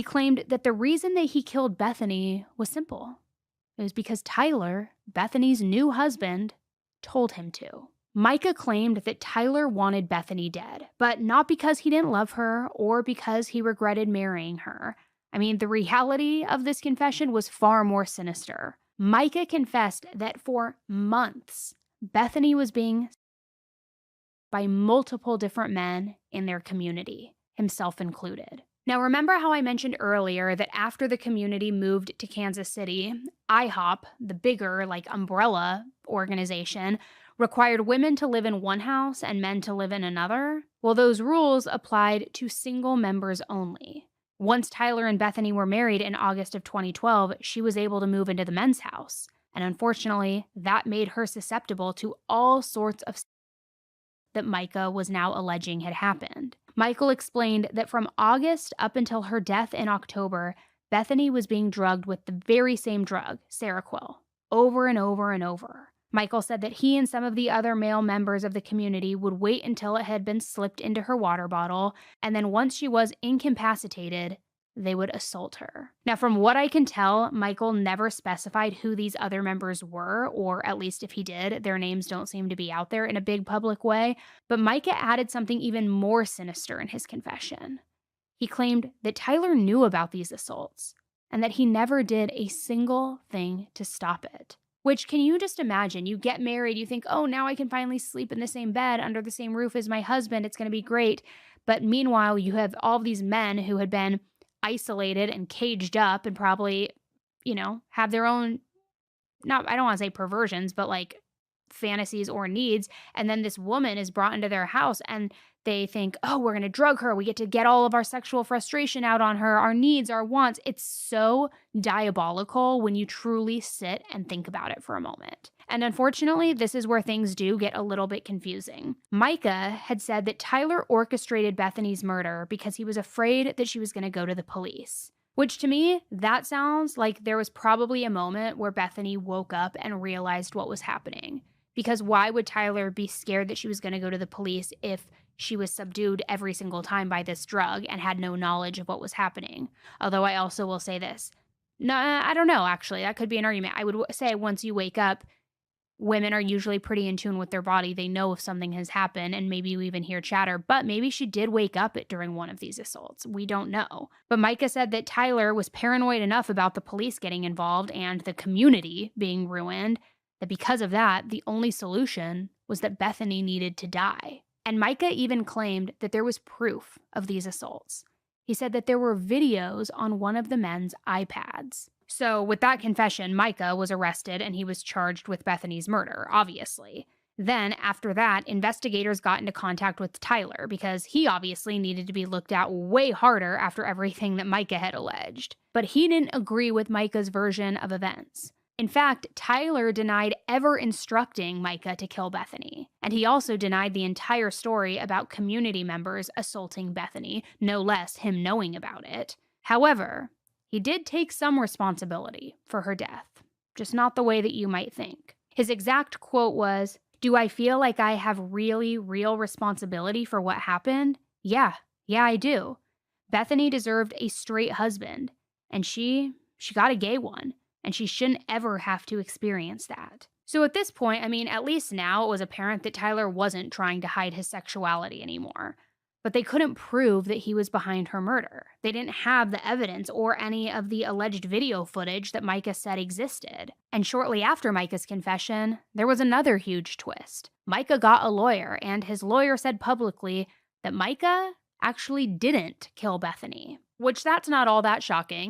He claimed that the reason that he killed Bethany was simple. It was because Tyler, Bethany's new husband, told him to. Micah claimed that Tyler wanted Bethany dead, but not because he didn't love her or because he regretted marrying her. I mean, the reality of this confession was far more sinister. Micah confessed that for months, Bethany was being by multiple different men in their community, himself included. Now, remember how I mentioned earlier that after the community moved to Kansas City, IHOP, the bigger, umbrella organization, required women to live in one house and men to live in another? Well, those rules applied to single members only. Once Tyler and Bethany were married in August of 2012, she was able to move into the men's house. And unfortunately, that made her susceptible to all sorts of that Micah was now alleging had happened. Michael explained that from August up until her death in October, Bethany was being drugged with the very same drug, Seroquel, over and over and over. Michael said that he and some of the other male members of the community would wait until it had been slipped into her water bottle, and then once she was incapacitated, they would assault her. Now, from what I can tell, Michael never specified who these other members were, or at least if he did, their names don't seem to be out there in a big public way. But Micah added something even more sinister in his confession. He claimed that Tyler knew about these assaults and that he never did a single thing to stop it. Which, can you just imagine? You get married, you think, oh, now I can finally sleep in the same bed under the same roof as my husband. It's going to be great. But meanwhile, you have all these men who had been isolated and caged up and probably, have their own, I don't want to say perversions, but fantasies or needs. And then this woman is brought into their house and they think, oh, we're going to drug her. We get to get all of our sexual frustration out on her, our needs, our wants. It's so diabolical when you truly sit and think about it for a moment. And unfortunately, this is where things do get a little bit confusing. Micah had said that Tyler orchestrated Bethany's murder because he was afraid that she was going to go to the police. Which to me, that sounds like there was probably a moment where Bethany woke up and realized what was happening. Because why would Tyler be scared that she was going to go to the police if she was subdued every single time by this drug and had no knowledge of what was happening? Although I also will say this. No, I don't know, actually. That could be an argument. I would say once you wake up, women are usually pretty in tune with their body. They know if something has happened, and maybe you even hear chatter, but maybe she did wake up during one of these assaults. We don't know. But Micah said that Tyler was paranoid enough about the police getting involved and the community being ruined that because of that, the only solution was that Bethany needed to die. And Micah even claimed that there was proof of these assaults. He said that there were videos on one of the men's iPads. So with that confession, Micah was arrested and he was charged with Bethany's murder, obviously. Then, after that, investigators got into contact with Tyler because he obviously needed to be looked at way harder after everything that Micah had alleged. But he didn't agree with Micah's version of events. In fact, Tyler denied ever instructing Micah to kill Bethany. And he also denied the entire story about community members assaulting Bethany, no less him knowing about it. However, he did take some responsibility for her death, just not the way that you might think. His exact quote was, "Do I feel like I have really real responsibility for what happened? Yeah, I do. Bethany deserved a straight husband, and she got a gay one, and she shouldn't ever have to experience that." So at this point, at least now it was apparent that Tyler wasn't trying to hide his sexuality anymore. But they couldn't prove that he was behind her murder. They didn't have the evidence or any of the alleged video footage that Micah said existed. And shortly after Micah's confession, there was another huge twist. Micah got a lawyer, and his lawyer said publicly that Micah actually didn't kill Bethany. Which that's not all that shocking.